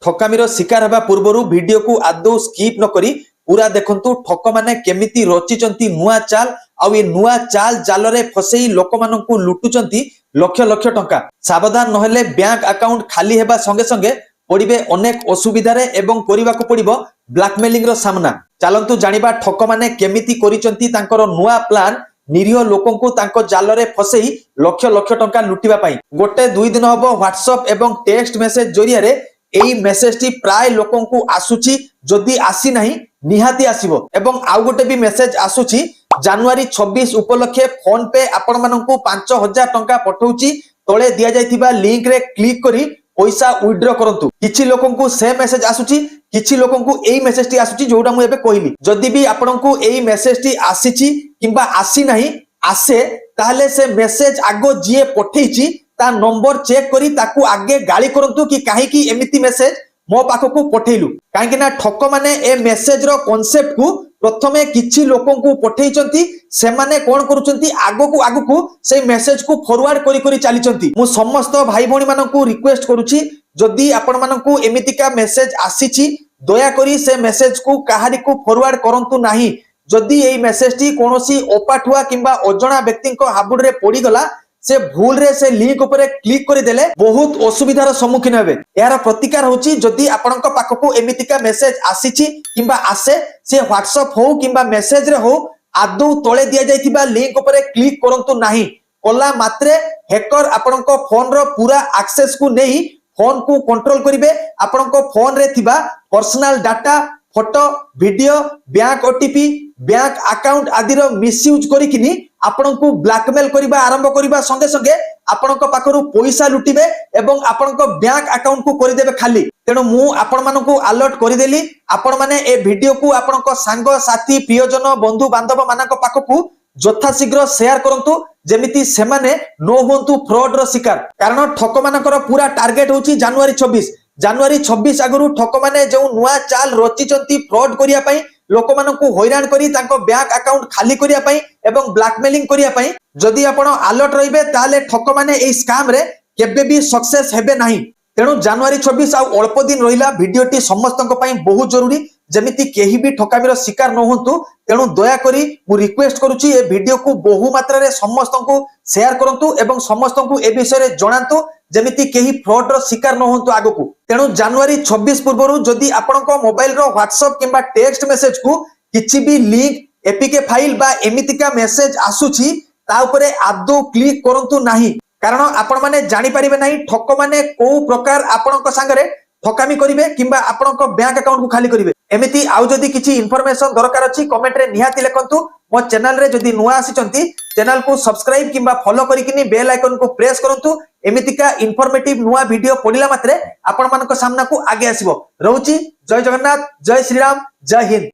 ठकामीर शिकार होगा पूर्व वीडियो को आदौ स्किप न करी पूरा देखंतु ठक माने केमिति रचिचंती नुआ चाल आउ ए नुआ चाल जाल रे फसई लोक माननकु लुटुचंती लक्ष लक्ष टंका। सावधान नहेले बैंक अकाउंट खाली हेबा संगे संगे पड़िबे अनेक असुविधारे एवं करिबाकु पड़िबो ब्लैकमेलिंग रो सामना। चलंतु जानिबा ठक माने केमिति करिचंती तांकर नुआ प्लान निरीह लोकंकु तांको जाल रे फसई लक्ष लक्ष टंका लुटिबा पई। गोटे दुई दिन हबो व्हाट्सएप एवं टेक्स्ट मेसेज जरिया रे एई मेसेज टी प्राय लोकंकु आसुची, जदि आसी नाही निहाती आसीबो। एवं आउ गोटे भी मेसेज आसुची जनवरी 26 उपलक्षे फोन पे आपण माननकु 5000 टंका पठौची, तळे दिया जायतिबा लिंक रे क्लिक करी पैसा विथड्रॉ करंतु। किछि लोकंकु से मेसेज आसुची, किछि लोकंकु एई मेसेज टी आसुची जोडा मु एबे कहली। जदि भी आपनकु एई मेसेज टी आसीची किंबा आसी नाही आसे ताहले से मेसेज आगो जिए पठेइची ता नंबर चेक करी ताकू आगे गाली करंतु कि काहे कि एमिति मेसेज मो पाखकु पठेइलु। काहे कि ना ठक माने ए मेसेज रो कांसेप्ट को प्रथमे किछि लोकंकु पठेइचंती, से माने कोन करूचंती आगो से मेसेज को फॉरवर्ड करी करी चलीचंती। मु समस्त भाई भणी माननकु रिक्वेस्ट करूची जदि आपण माननकु एमितिका मेसेज आसीची दया करी से मेसेज को काहारी को फॉरवर्ड करंतु नाही। जदि एई मेसेज टी कोनोसी ओपाठुआ किंबा अजणा व्यक्ति को हाबुड रे पड़ी गला से भूल रे से लिंक ऊपर क्लिक कर देले बहुत असुविधार सम्मुखीन हेबे। यार प्रतिकार होची जदि आपनक पाखकु एमितिका मेसेज आसीची किंबा आसे से व्हाट्सएप हो किंबा मेसेज रे हो आदौ तळे दिया जायतिबा लिंक ऊपर क्लिक करंतु नाही। कोला मात्रे हैकर आपनक फोन रो पूरा एक्सेस को नेही फोन को कंट्रोल करिवे। आपनक फोन रे थिबा personal data, photo, video, bank OTP, bank account आदि रो मिसयूज करिकिनी आपनकु ब्लैकमेल करिबा आरंभ करिबा संगे संगे आपनक पाखरु पैसा लुटिबे एवं आपनक बैंक अकाउंट को करि देबे खाली। तेणु मु आपण मानकु अलर्ट करि देली। आपण माने ए वीडियो को आपनक सांग साथी प्रियजन बंधु बांधव मानक पाखकु यथा शीघ्र शेयर करंतु जेमिति सेमाने नो होंतु फ्रॉड रो शिकार। कारण ठक मानकर पूरा टार्गेट होची जनवरी 26 आगु ठक माने जो नुआ चाल रचिचंती फ्रॉड करिया पई लोक मानकु हैरान करी तांको बैंक अकाउंट खाली करिया पई एवं ब्लैकमेलिंग करिया पई। जदि आपण अलर्ट रहिबे ताले ठक माने ए स्कैम रे केबे भी सक्सेस हेबे नाही। तेणु जनवरी 26 आ अल्प दिन रहिला वीडियोटी समस्तक पई बहुत जरूरी जेमिति केही भी ठकामीर शिकार न होंतु। तेणु दया करी मु रिक्वेस्ट करूची ए वीडियो को बहु मात्रा रे समस्तक शेयर करंतु एवं समस्तक ए विषय रे जणांतु जेमिति केही फ्रॉड रो शिकार न होंतु आगो। तेणु जनवरी 26 पूर्वरु जदि आपनक मोबाइल रो व्हाट्सएप किंबा टेक्स्ट मेसेज को किछि भी लिंक, एपीके फाइल बा एमितिका मेसेज आसुची ता उपरे आदौ क्लिक करंतु नाही। कारण आपण माने जानि परिबे नाही ठक माने को प्रकार आपनक संगरे ठकामी करिवे किंबा आपनक बैंक अकाउंट को खाली करिवे। एमिति आउ जदि किछि इंफॉर्मेशन दरकार अछि कमेंट रे निहाती लेखंतु। मो चैनल रे जदि नुआ आसीचंती चैनल को सब्सक्राइब किंबा फॉलो करिकिनी बेल आइकन को प्रेस करंतु। एमितिका इन्फॉर्मेटिव नुआ वीडियो पडिला मात्रे आपण मानक सामना को आगे आसीबो। रहउची जय जगन्नाथ, जय श्री राम, जय हिंद।